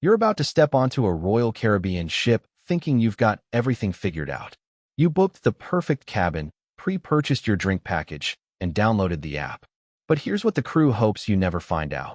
You're about to step onto a Royal Caribbean ship thinking you've got everything figured out. You booked the perfect cabin, pre-purchased your drink package, and downloaded the app. But here's what the crew hopes you never find out.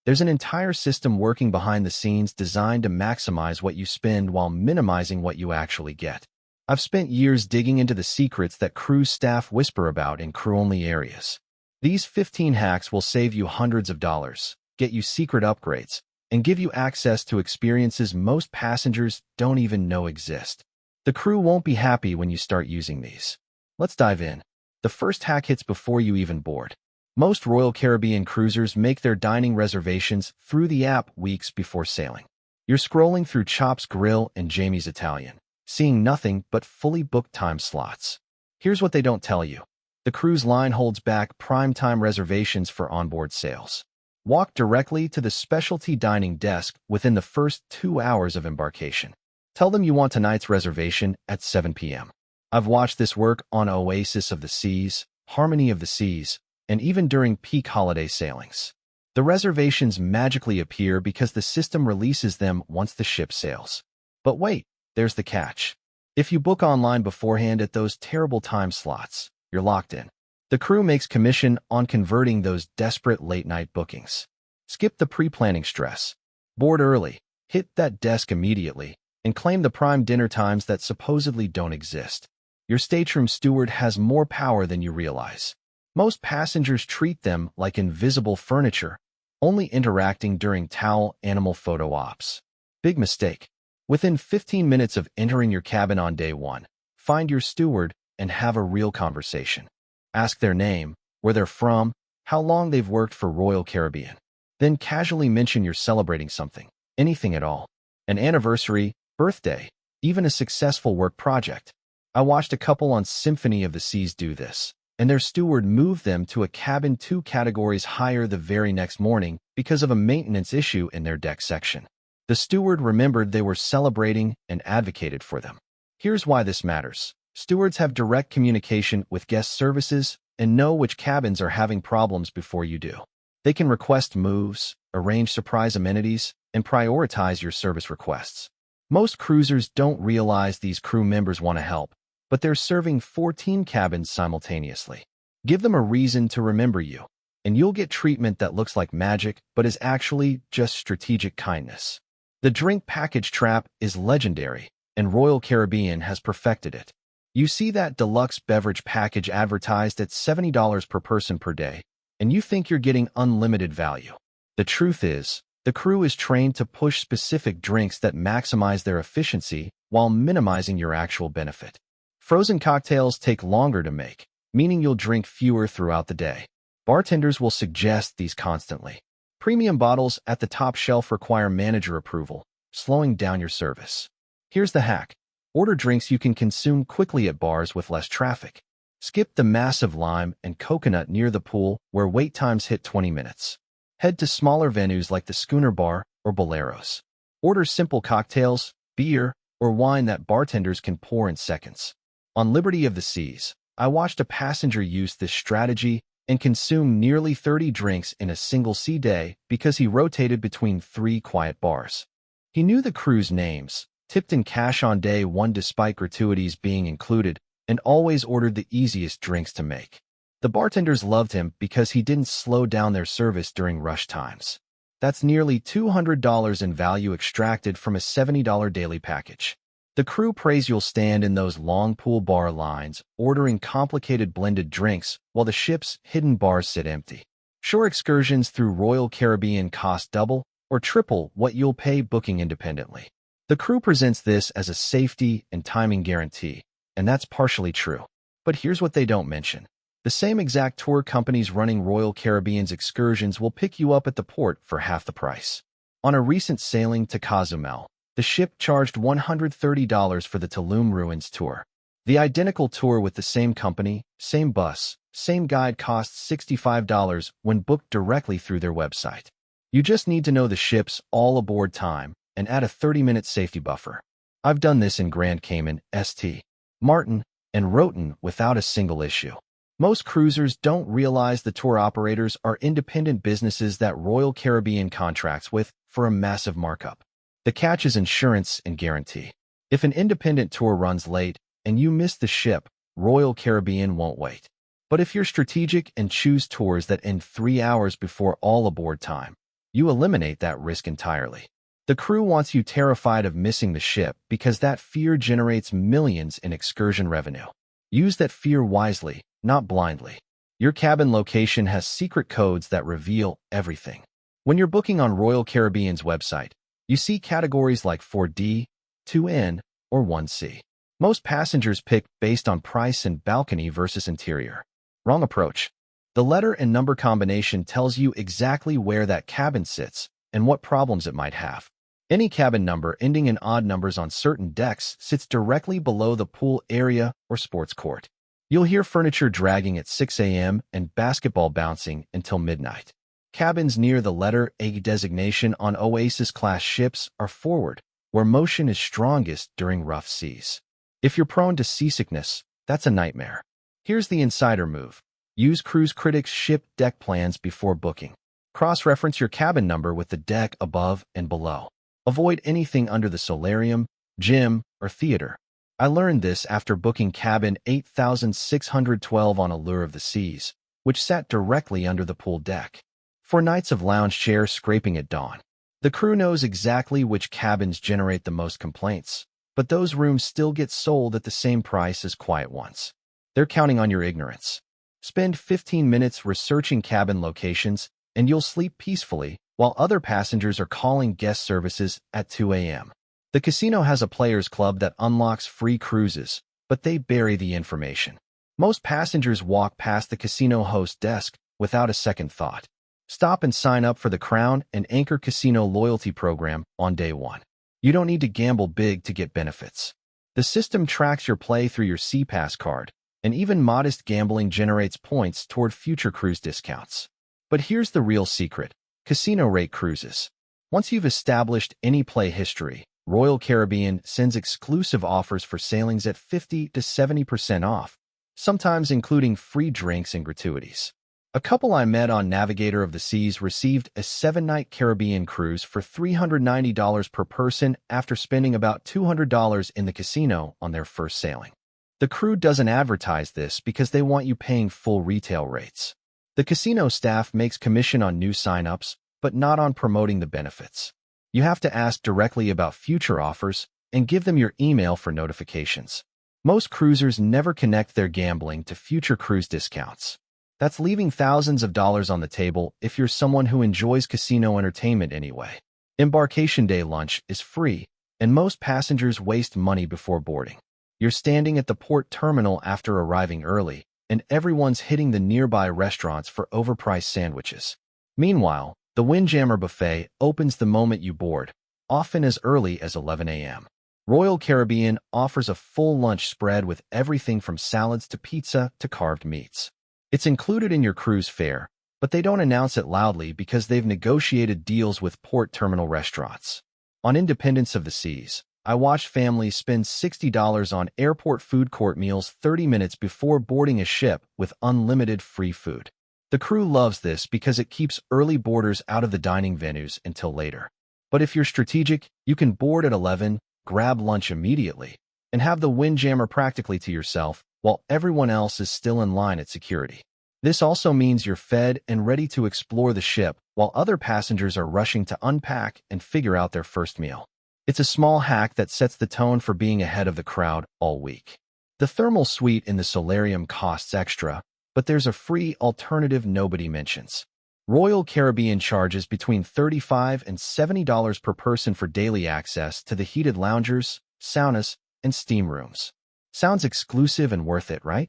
There's an entire system working behind the scenes designed to maximize what you spend while minimizing what you actually get. I've spent years digging into the secrets that cruise staff whisper about in crew-only areas. These 15 hacks will save you hundreds of dollars, get you secret upgrades, and give you access to experiences most passengers don't even know exist. The crew won't be happy when you start using these. Let's dive in. The first hack hits before you even board. Most Royal Caribbean cruisers make their dining reservations through the app weeks before sailing. You're scrolling through Chops Grille and Jamie's Italian, seeing nothing but fully booked time slots. Here's what they don't tell you. The cruise line holds back prime-time reservations for onboard sales. Walk directly to the specialty dining desk within the first 2 hours of embarkation. Tell them you want tonight's reservation at 7 p.m. I've watched this work on Oasis of the Seas, Harmony of the Seas, and even during peak holiday sailings. The reservations magically appear because the system releases them once the ship sails. But wait, there's the catch. If you book online beforehand at those terrible time slots, you're locked in. The crew makes commission on converting those desperate late-night bookings. Skip the pre-planning stress. Board early, hit that desk immediately, and claim the prime dinner times that supposedly don't exist. Your stateroom steward has more power than you realize. Most passengers treat them like invisible furniture, only interacting during towel animal photo ops. Big mistake. Within 15 minutes of entering your cabin on day one, find your steward and have a real conversation. Ask their name, where they're from, how long they've worked for Royal Caribbean. Then casually mention you're celebrating something, anything at all. An anniversary, birthday, even a successful work project. I watched a couple on Symphony of the Seas do this, and their steward moved them to a cabin 2 categories higher the very next morning because of a maintenance issue in their deck section. The steward remembered they were celebrating and advocated for them. Here's why this matters. Stewards have direct communication with guest services and know which cabins are having problems before you do. They can request moves, arrange surprise amenities, and prioritize your service requests. Most cruisers don't realize these crew members want to help, but they're serving 14 cabins simultaneously. Give them a reason to remember you, and you'll get treatment that looks like magic but is actually just strategic kindness. The drink package trap is legendary, and Royal Caribbean has perfected it. You see that Deluxe Beverage Package advertised at $70 per person per day, and you think you're getting unlimited value. The truth is, the crew is trained to push specific drinks that maximize their efficiency while minimizing your actual benefit. Frozen cocktails take longer to make, meaning you'll drink fewer throughout the day. Bartenders will suggest these constantly. Premium bottles at the top shelf require manager approval, slowing down your service. Here's the hack. Order drinks you can consume quickly at bars with less traffic. Skip the massive lime and coconut near the pool where wait times hit 20 minutes. Head to smaller venues like the Schooner Bar or Boleros. Order simple cocktails, beer, or wine that bartenders can pour in seconds. On Liberty of the Seas, I watched a passenger use this strategy and consume nearly 30 drinks in a single sea day because he rotated between 3 quiet bars. He knew the crew's names, tipped in cash on day one despite gratuities being included, and always ordered the easiest drinks to make. The bartenders loved him because he didn't slow down their service during rush times. That's nearly $200 in value extracted from a $70 daily package. The crew prays you'll stand in those long pool bar lines, ordering complicated blended drinks while the ship's hidden bars sit empty. Shore excursions through Royal Caribbean cost double or triple what you'll pay booking independently. The crew presents this as a safety and timing guarantee, and that's partially true. But here's what they don't mention. The same exact tour companies running Royal Caribbean's excursions will pick you up at the port for half the price. On a recent sailing to Cozumel, the ship charged $130 for the Tulum Ruins tour. The identical tour with the same company, same bus, same guide costs $65 when booked directly through their website. You just need to know the ship's all-aboard time and add a 30-minute safety buffer. I've done this in Grand Cayman, St. Martin, and Roatan without a single issue. Most cruisers don't realize the tour operators are independent businesses that Royal Caribbean contracts with for a massive markup. The catch is insurance and guarantee. If an independent tour runs late and you miss the ship, Royal Caribbean won't wait. But if you're strategic and choose tours that end 3 hours before all aboard time, you eliminate that risk entirely. The crew wants you terrified of missing the ship because that fear generates millions in excursion revenue. Use that fear wisely, not blindly. Your cabin location has secret codes that reveal everything. When you're booking on Royal Caribbean's website, you see categories like 4D, 2N, or 1C. Most passengers pick based on price and balcony versus interior. Wrong approach. The letter and number combination tells you exactly where that cabin sits and what problems it might have. Any cabin number ending in odd numbers on certain decks sits directly below the pool area or sports court. You'll hear furniture dragging at 6 a.m. and basketball bouncing until midnight. Cabins near the letter A designation on Oasis-class ships are forward, where motion is strongest during rough seas. If you're prone to seasickness, that's a nightmare. Here's the insider move. Use Cruise Critic's ship deck plans before booking. Cross-reference your cabin number with the deck above and below. Avoid anything under the solarium, gym, or theater. I learned this after booking cabin 8612 on Allure of the Seas, which sat directly under the pool deck. 4 nights of lounge chairs scraping at dawn. The crew knows exactly which cabins generate the most complaints, but those rooms still get sold at the same price as quiet ones. They're counting on your ignorance. Spend 15 minutes researching cabin locations, and you'll sleep peacefully while other passengers are calling guest services at 2 a.m. The casino has a players club that unlocks free cruises, but they bury the information. Most passengers walk past the casino host desk without a second thought. Stop and sign up for the Crown and Anchor Casino loyalty program on day 1. You don't need to gamble big to get benefits. The system tracks your play through your SeaPass card, and even modest gambling generates points toward future cruise discounts. But here's the real secret. Casino rate cruises. Once you've established any play history, Royal Caribbean sends exclusive offers for sailings at 50 to 70% off, sometimes including free drinks and gratuities. A couple I met on Navigator of the Seas received a 7-night Caribbean cruise for $390 per person after spending about $200 in the casino on their first sailing. The crew doesn't advertise this because they want you paying full retail rates. The casino staff makes commission on new sign-ups, but not on promoting the benefits. You have to ask directly about future offers and give them your email for notifications. Most cruisers never connect their gambling to future cruise discounts. That's leaving thousands of dollars on the table if you're someone who enjoys casino entertainment anyway. Embarkation day lunch is free, and most passengers waste money before boarding. You're standing at the port terminal after arriving early, and everyone's hitting the nearby restaurants for overpriced sandwiches. Meanwhile, the Windjammer Buffet opens the moment you board, often as early as 11 a.m. Royal Caribbean offers a full lunch spread with everything from salads to pizza to carved meats. It's included in your cruise fare, but they don't announce it loudly because they've negotiated deals with port terminal restaurants. On Independence of the Seas, I watched families spend $60 on airport food court meals 30 minutes before boarding a ship with unlimited free food. The crew loves this because it keeps early boarders out of the dining venues until later. But if you're strategic, you can board at 11, grab lunch immediately, and have the Windjammer practically to yourself while everyone else is still in line at security. This also means you're fed and ready to explore the ship while other passengers are rushing to unpack and figure out their first meal. It's a small hack that sets the tone for being ahead of the crowd all week. The thermal suite in the solarium costs extra, but there's a free alternative nobody mentions. Royal Caribbean charges between $35 and $70 per person for daily access to the heated loungers, saunas, and steam rooms. Sounds exclusive and worth it, right?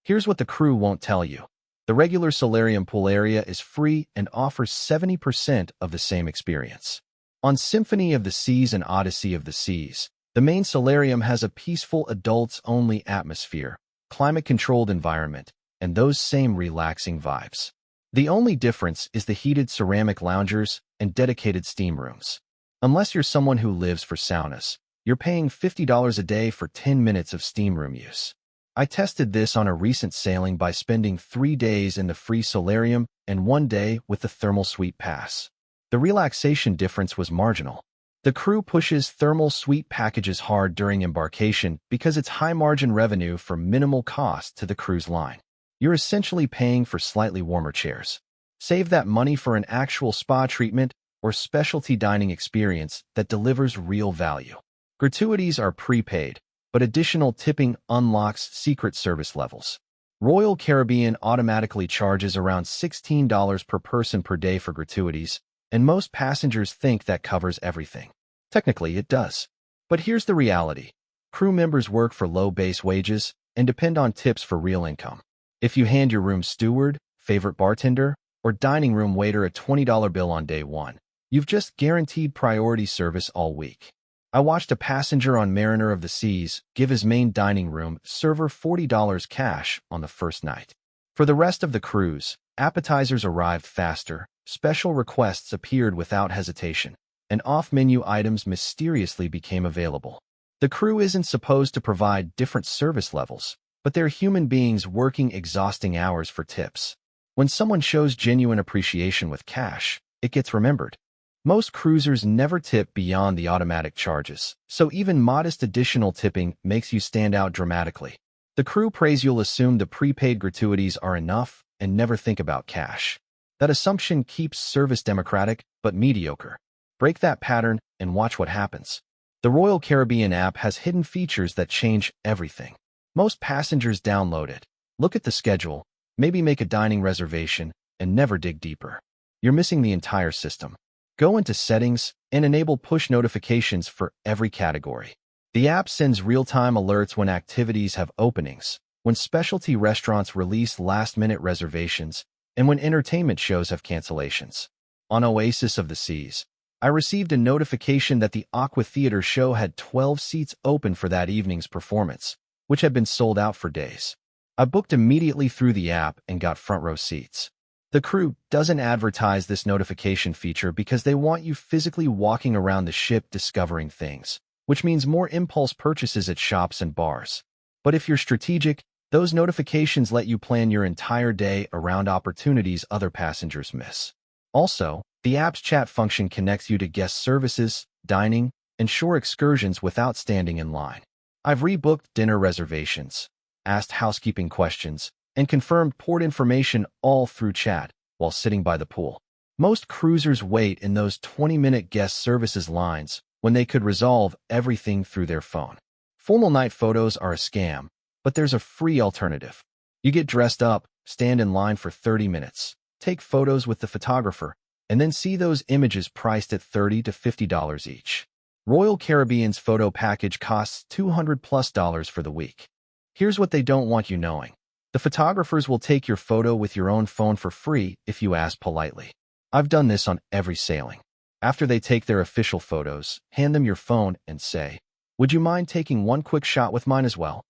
Here's what the crew won't tell you. The regular solarium pool area is free and offers 70% of the same experience. On Symphony of the Seas and Odyssey of the Seas, the main solarium has a peaceful adults-only atmosphere, climate-controlled environment, and those same relaxing vibes. The only difference is the heated ceramic loungers and dedicated steam rooms. Unless you're someone who lives for saunas, you're paying $50 a day for 10 minutes of steam room use. I tested this on a recent sailing by spending 3 days in the free solarium and 1 day with the thermal suite pass. The relaxation difference was marginal. The crew pushes thermal suite packages hard during embarkation because it's high-margin revenue for minimal cost to the cruise line. You're essentially paying for slightly warmer chairs. Save that money for an actual spa treatment or specialty dining experience that delivers real value. Gratuities are prepaid, but additional tipping unlocks secret service levels. Royal Caribbean automatically charges around $16 per person per day for gratuities, and most passengers think that covers everything. Technically, it does. But here's the reality. Crew members work for low base wages and depend on tips for real income. If you hand your room steward, favorite bartender, or dining room waiter a $20 bill on day one, you've just guaranteed priority service all week. I watched a passenger on Mariner of the Seas give his main dining room server $40 cash on the first night. For the rest of the cruise, appetizers arrived faster, special requests appeared without hesitation, and off-menu items mysteriously became available. The crew isn't supposed to provide different service levels, but they're human beings working exhausting hours for tips. When someone shows genuine appreciation with cash, it gets remembered. Most cruisers never tip beyond the automatic charges, so even modest additional tipping makes you stand out dramatically. The crew prays you'll assume the prepaid gratuities are enough and never think about cash. That assumption keeps service democratic but mediocre. Break that pattern and watch what happens. The Royal Caribbean app has hidden features that change everything. Most passengers download it, look at the schedule, maybe make a dining reservation, and never dig deeper. You're missing the entire system. Go into Settings and enable push notifications for every category. The app sends real-time alerts when activities have openings, when specialty restaurants release last-minute reservations, and when entertainment shows have cancellations. On Oasis of the Seas, I received a notification that the Aqua Theater show had 12 seats open for that evening's performance, which had been sold out for days. I booked immediately through the app and got front-row seats. The crew doesn't advertise this notification feature because they want you physically walking around the ship discovering things, which means more impulse purchases at shops and bars. But if you're strategic, those notifications let you plan your entire day around opportunities other passengers miss. Also, the app's chat function connects you to guest services, dining, and shore excursions without standing in line. I've rebooked dinner reservations, asked housekeeping questions, and confirmed port information all through chat while sitting by the pool. Most cruisers wait in those 20-minute guest services lines when they could resolve everything through their phone. Formal night photos are a scam, but there's a free alternative. You get dressed up, stand in line for 30 minutes, take photos with the photographer, and then see those images priced at $30 to $50 each. Royal Caribbean's photo package costs $200+ for the week. Here's what they don't want you knowing. The photographers will take your photo with your own phone for free if you ask politely. I've done this on every sailing. After they take their official photos, hand them your phone and say, "Would you mind taking one quick shot with mine as well?"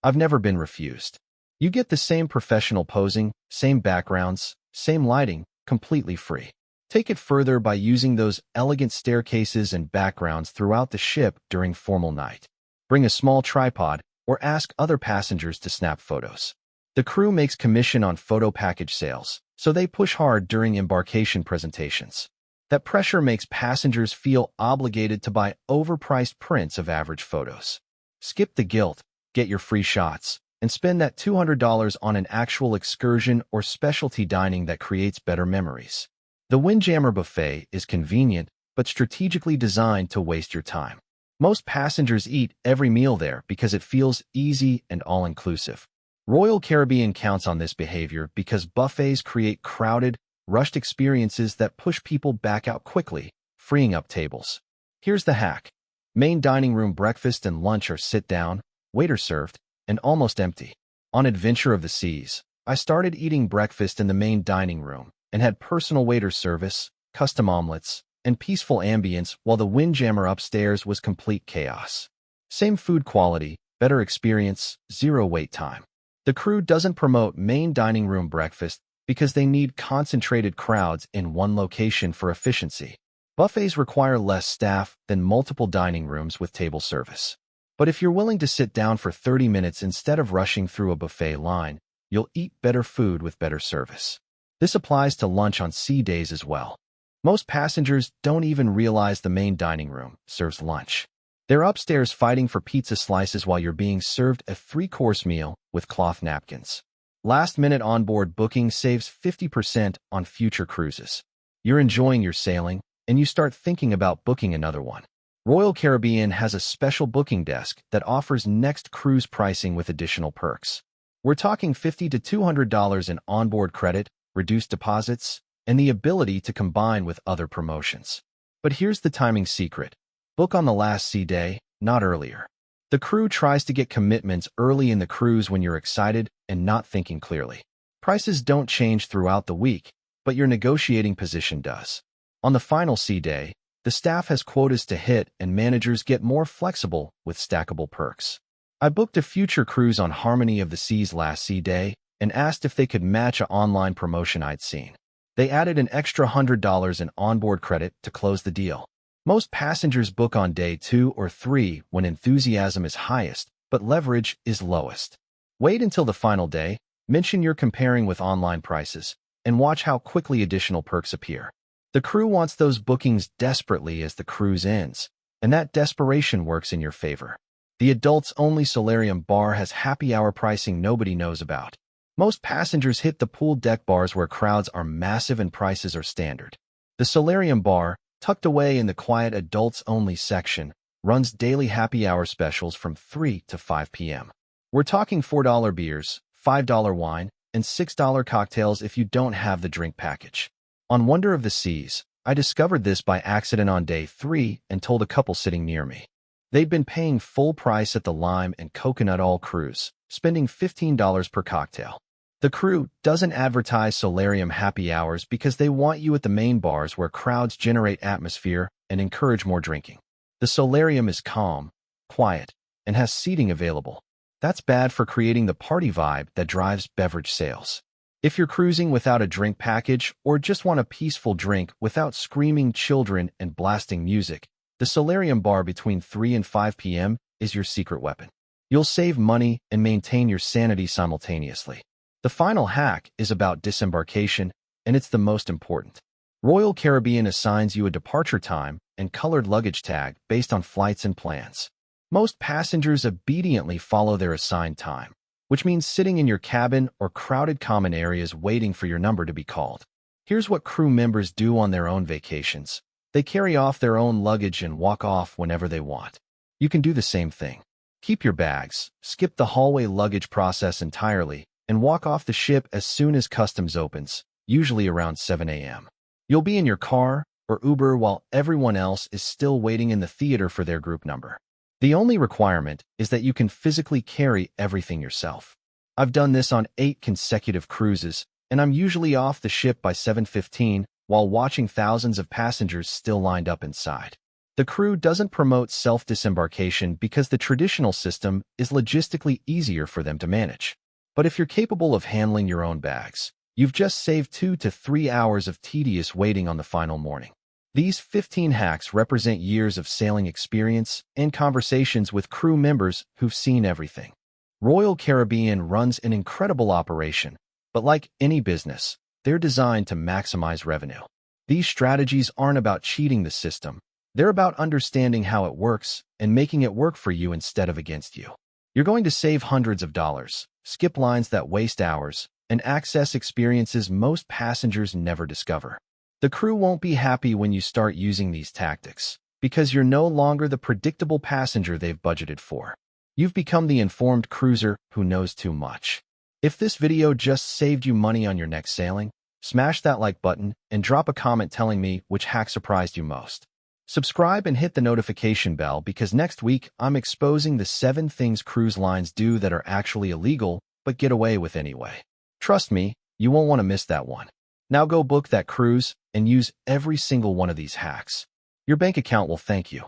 I've never been refused. You get the same professional posing, same backgrounds, same lighting, completely free. Take it further by using those elegant staircases and backgrounds throughout the ship during formal night. Bring a small tripod or ask other passengers to snap photos. The crew makes commission on photo package sales, so they push hard during embarkation presentations. That pressure makes passengers feel obligated to buy overpriced prints of average photos. Skip the guilt, get your free shots, and spend that $200 on an actual excursion or specialty dining that creates better memories. The Windjammer Buffet is convenient, but strategically designed to waste your time. Most passengers eat every meal there because it feels easy and all-inclusive. Royal Caribbean counts on this behavior because buffets create crowded, rushed experiences that push people back out quickly, freeing up tables. Here's the hack. Main dining room breakfast and lunch are sit-down, waiter-served, and almost empty. On Adventure of the Seas, I started eating breakfast in the main dining room and had personal waiter service, custom omelets, and peaceful ambience while the Windjammer upstairs was complete chaos. Same food quality, better experience, zero wait time. The crew doesn't promote main dining room breakfast because they need concentrated crowds in one location for efficiency. Buffets require less staff than multiple dining rooms with table service. But if you're willing to sit down for 30 minutes instead of rushing through a buffet line, you'll eat better food with better service. This applies to lunch on sea days as well. Most passengers don't even realize the main dining room serves lunch. They're upstairs fighting for pizza slices while you're being served a three-course meal with cloth napkins. Last-minute onboard booking saves 50% on future cruises. You're enjoying your sailing, and you start thinking about booking another one. Royal Caribbean has a special booking desk that offers next cruise pricing with additional perks. We're talking $50 to $200 in onboard credit, reduced deposits, and the ability to combine with other promotions. But here's the timing secret. Book on the last sea day, not earlier. The crew tries to get commitments early in the cruise when you're excited and not thinking clearly. Prices don't change throughout the week, but your negotiating position does. On the final sea day, the staff has quotas to hit and managers get more flexible with stackable perks. I booked a future cruise on Harmony of the Seas last sea day and asked if they could match an online promotion I'd seen. They added an extra $100 in onboard credit to close the deal. Most passengers book on day 2 or 3 when enthusiasm is highest, but leverage is lowest. Wait until the final day, mention you're comparing with online prices, and watch how quickly additional perks appear. The crew wants those bookings desperately as the cruise ends, and that desperation works in your favor. The adults-only solarium bar has happy hour pricing nobody knows about. Most passengers hit the pool deck bars where crowds are massive and prices are standard. The solarium bar, tucked away in the quiet adults-only section, runs daily happy hour specials from 3 to 5 p.m. We're talking $4 beers, $5 wine, and $6 cocktails if you don't have the drink package. On Wonder of the Seas, I discovered this by accident on day 3 and told a couple sitting near me. They'd been paying full price at the Lime and Coconut All cruise, spending $15 per cocktail. The crew doesn't advertise solarium happy hours because they want you at the main bars where crowds generate atmosphere and encourage more drinking. The solarium is calm, quiet, and has seating available. That's bad for creating the party vibe that drives beverage sales. If you're cruising without a drink package or just want a peaceful drink without screaming children and blasting music, the solarium bar between 3 and 5 p.m. is your secret weapon. You'll save money and maintain your sanity simultaneously. The final hack is about disembarkation, and it's the most important. Royal Caribbean assigns you a departure time and colored luggage tag based on flights and plans. Most passengers obediently follow their assigned time, which means sitting in your cabin or crowded common areas waiting for your number to be called. Here's what crew members do on their own vacations. They carry off their own luggage and walk off whenever they want. You can do the same thing. Keep your bags, skip the hallway luggage process entirely, and walk off the ship as soon as customs opens, usually around 7 a.m. You'll be in your car or Uber while everyone else is still waiting in the theater for their group number. The only requirement is that you can physically carry everything yourself. I've done this on 8 consecutive cruises, and I'm usually off the ship by 7:15 while watching thousands of passengers still lined up inside. The crew doesn't promote self-disembarkation because the traditional system is logistically easier for them to manage. But if you're capable of handling your own bags, you've just saved 2 to 3 hours of tedious waiting on the final morning. These 15 hacks represent years of sailing experience and conversations with crew members who've seen everything. Royal Caribbean runs an incredible operation, but like any business, they're designed to maximize revenue. These strategies aren't about cheating the system. They're about understanding how it works and making it work for you instead of against you. You're going to save hundreds of dollars, skip lines that waste hours, and access experiences most passengers never discover. The crew won't be happy when you start using these tactics, because you're no longer the predictable passenger they've budgeted for. You've become the informed cruiser who knows too much. If this video just saved you money on your next sailing, smash that like button and drop a comment telling me which hack surprised you most. Subscribe and hit the notification bell because next week I'm exposing the 7 things cruise lines do that are actually illegal but get away with anyway. Trust me, you won't want to miss that one. Now go book that cruise and use every single one of these hacks. Your bank account will thank you.